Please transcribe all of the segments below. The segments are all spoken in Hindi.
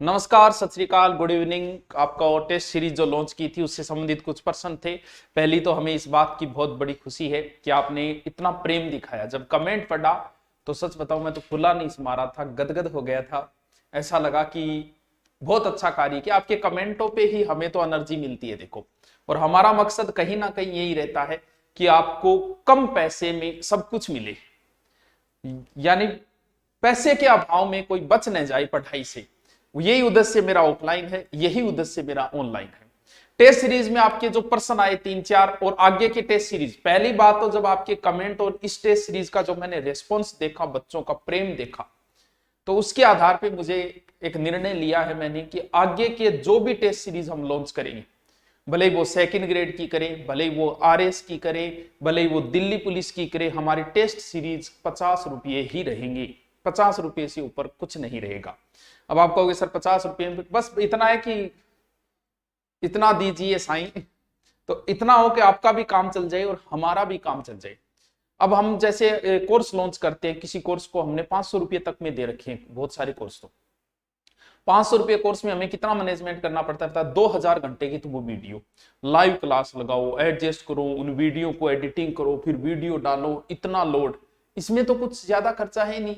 नमस्कार, सत श्री अकाल, गुड इवनिंग। आपका वो टेस्ट सीरीज जो लॉन्च की थी उससे संबंधित कुछ प्रश्न थे। पहली तो हमें इस बात की बहुत बड़ी खुशी है कि आपने इतना प्रेम दिखाया। जब कमेंट पढ़ा तो सच बताऊं मैं तो फुला नहीं समा रहा था, गदगद हो गया था। ऐसा लगा कि बहुत अच्छा कार्य किया। आपके कमेंटों पे ही हमें तो एनर्जी मिलती है, देखो। और हमारा मकसद कहीं ना कहीं यही रहता है कि आपको कम पैसे में सब कुछ मिले, यानी पैसे के अभाव में कोई बच न जाए पढ़ाई से। यही उद्देश्य मेरा ऑफलाइन है, यही उद्देश्य मेरा ऑनलाइन है। टेस्ट सीरीज में आपके जो प्रश्न आए 3-4 और आगे की टेस्ट सीरीज, पहली बात तो जब आपके कमेंट और इस टेस्ट सीरीज का जो मैंने रेस्पॉन्स देखा, बच्चों का प्रेम देखा, तो उसके आधार पे मुझे एक निर्णय लिया है मैंने कि आगे के जो भी टेस्ट सीरीज हम लॉन्च करेंगे, भले वो सेकंड ग्रेड की करें, भले वो आरएस की करें, भले वो दिल्ली पुलिस की करें, हमारी टेस्ट सीरीज 50 रुपये ही रहेंगे। 50 रुपये से ऊपर कुछ नहीं रहेगा। अब आप कहोगे सर 50 रुपये में बस इतना है कि इतना दीजिए साईं, तो इतना हो कि आपका भी काम चल जाए और हमारा भी काम चल जाए। अब हम जैसे कोर्स लॉन्च करते हैं, किसी कोर्स को हमने 500 रुपये तक में दे रखे हैं, बहुत सारे कोर्स। तो 500 रुपये कोर्स में हमें कितना मैनेजमेंट करना पड़ता है? 2000 घंटे की तो वो वीडियो लाइव क्लास लगाओ, एडजस्ट करो, उन वीडियो को एडिटिंग करो, फिर वीडियो डालो, इतना लोड। इसमें तो कुछ ज्यादा खर्चा है नहीं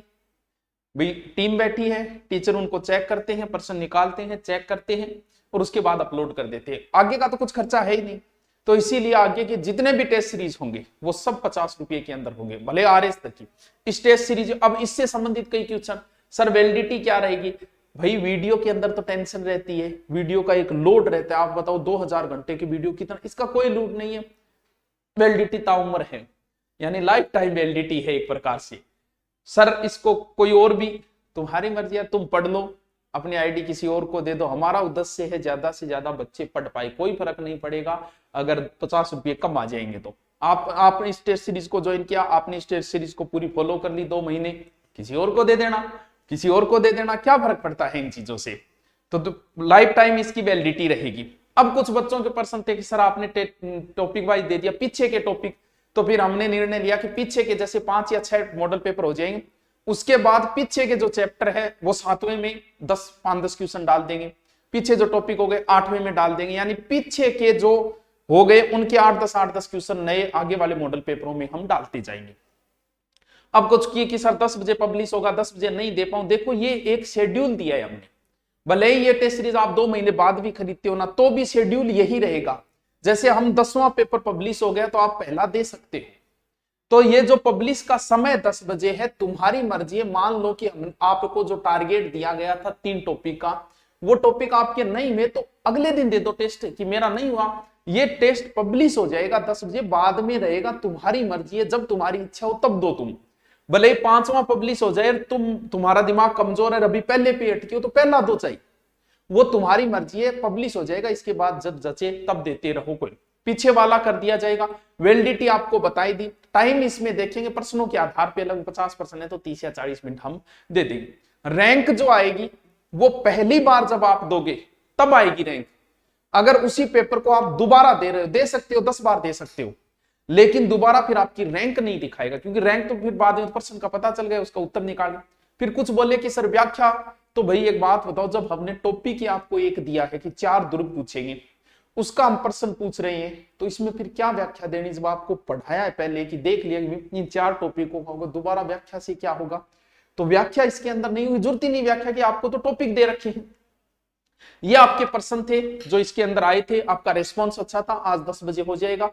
भाई। टीम बैठी है, टीचर उनको चेक करते हैं, प्रश्न निकालते हैं, चेक करते हैं और उसके बाद अपलोड कर देते हैं। आगे का तो कुछ खर्चा है ही नहीं। तो इसीलिए आगे के जितने भी टेस्ट सीरीज होंगे वो सब 50 रुपये के अंदर होंगे, भले आरएस तक की। इस टेस्ट सीरीज अब इससे संबंधित कई क्वेश्चन, सर वैलिडिटी क्या रहेगी? भाई वीडियो के अंदर तो टेंशन रहती है, वीडियो का एक लोड रहता है। आप बताओ 2000 घंटे की वीडियो कितना, इसका कोई लोड नहीं है। वैलिडिटी ताउम्र है, यानी लाइफ टाइम वैलिडिटी है एक प्रकार से। सर इसको कोई और भी, तुम्हारी मर्जी है, तुम पढ़ लो, अपनी आईडी किसी और को दे दो। हमारा उद्देश्य है ज्यादा से ज्यादा बच्चे पढ़ पाए। कोई फर्क नहीं पड़ेगा अगर 50 रुपये कम आ जाएंगे तो। आपने इस टेस्ट सीरीज को ज्वाइन किया, आपने इस टेस्ट सीरीज को पूरी फॉलो कर ली 2 महीने, किसी और को दे देना, किसी और को दे देना, क्या फर्क पड़ता है इन चीजों से? तो लाइफ टाइम इसकी वैलिडिटी रहेगी। अब कुछ बच्चों के प्रश्न थे कि सर आपने टॉपिक वाइज दे दिया, पीछे के टॉपिक, तो फिर हमने निर्णय लिया कि पीछे के जैसे 5 या 6 मॉडल पेपर हो जाएंगे, उसके बाद पीछे के जो चैप्टर है वो 7वें में 5-10 क्वेश्चन डाल देंगे, पीछे जो टॉपिक हो गए 8वें में डाल देंगे, यानी पीछे के जो हो गए उनके 8-10 क्वेश्चन नए आगे वाले मॉडल पेपरों में हम डालते जाएंगे। अब कुछ किए कि सर 10 बजे पब्लिश होगा, 10 बजे नहीं दे पाऊं। देखो ये एक शेड्यूल दिया है हमने, भले ही ये टेस्ट सीरीज आप 2 महीने बाद भी खरीदते हो ना, तो भी शेड्यूल यही रहेगा। जैसे हम 10वां पेपर पब्लिश हो गया तो आप पहला दे सकते हो, तो ये जो पब्लिश का समय 10 बजे है, तुम्हारी मर्जी है। मान लो कि हम आपको जो टारगेट दिया गया था 3 टॉपिक का, वो टॉपिक आपके नहीं में, तो अगले दिन दे दो टेस्ट कि मेरा नहीं हुआ। ये टेस्ट पब्लिश हो जाएगा 10 बजे, बाद में रहेगा, तुम्हारी मर्जी है, जब तुम्हारी इच्छा हो तब दो तुम। भले ही 5वां पब्लिश हो जाए, तुम्हारा दिमाग कमजोर है, अभी पहले पे अटके हो, तो पहला दो चाहिए, वो तुम्हारी मर्जी है। पब्लिश हो जाएगा, इसके बाद जब जचे तब देते रहो, कोई पीछे वाला कर दिया जाएगा। वैलिडिटी आपको बताई दी, टाइम इसमें देखेंगे प्रश्नों के आधार पे, लगभग 50% है तो 30 या 40 मिनट हम दे देंगे। रैंक जो आएगी वो पहली बार जब आप दोगे तब आएगी रैंक। अगर उसी पेपर को आप दोबारा दे रहे हो, दे सकते हो, 10 बार दे सकते हो, लेकिन दोबारा फिर आपकी रैंक नहीं दिखाएगा, क्योंकि रैंक तो फिर बाद में प्रश्न का पता चल गया, उसका उत्तर निकाल। फिर कुछ बोले कि सर व्याख्या, तो भाई एक बात बताओ, जब हमने टॉपिक ही आपको एक दिया है कि 4 दुर्ग पूछेंगे, उसका हम प्रश्न पूछ रहे हैं, तो इसमें फिर क्या व्याख्या देनी? जब आपको पढ़ाया है पहले कि देख लिया इन 4 टॉपिकों का होगा, दोबारा व्याख्या से क्या होगा? तो व्याख्या इसके अंदर नहीं हुई, जरूरत ही नहीं व्याख्या की, आपको तो टॉपिक दे रखे हैं। ये आपके प्रश्न थे जो इसके अंदर आए थे, आपका रेस्पॉन्स अच्छा था। आज 10 बजे हो जाएगा,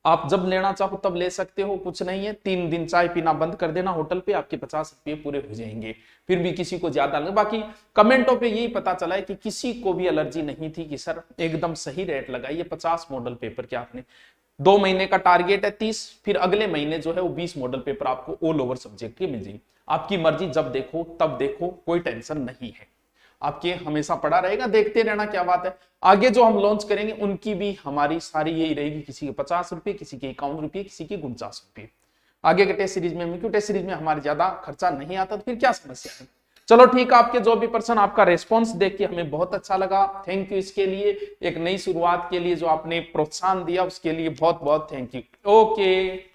आप जब लेना चाहो तब ले सकते हो, कुछ नहीं है। 3 दिन चाय पीना बंद कर देना होटल पे, आपके 50 रुपये पूरे हो जाएंगे। फिर भी किसी को ज्यादा लगे। बाकी कमेंटों पे यही पता चला है कि किसी को भी एलर्जी नहीं थी कि सर एकदम सही रेट लगाइए। 50 मॉडल पेपर के आपने 2 महीने का टारगेट है 30, फिर अगले महीने जो है वो 20 मॉडल पेपर आपको ऑल ओवर सब्जेक्ट के मिल जाएंगे। आपकी मर्जी, जब देखो तब देखो, कोई टेंशन नहीं है। आपके हमेशा पड़ा रहेगा, देखते रहना क्या बात है। आगे जो हम लॉन्च करेंगे उनकी भी हमारी सारी यही रहेगी, किसी के 50 रुपये, किसी के 51 रुपये, किसी के 49 रुपये। आगे के टेस्ट सीरीज में, क्यों टेस्ट सीरीज में हमारे ज्यादा खर्चा नहीं आता, तो फिर क्या समस्या है। चलो ठीक है, आपके जो भी प्रश्न, आपका रेस्पॉन्स देख के हमें बहुत अच्छा लगा, थैंक यू। इसके लिए एक नई शुरुआत के लिए जो आपने प्रोत्साहन दिया उसके लिए बहुत बहुत थैंक यू। ओके।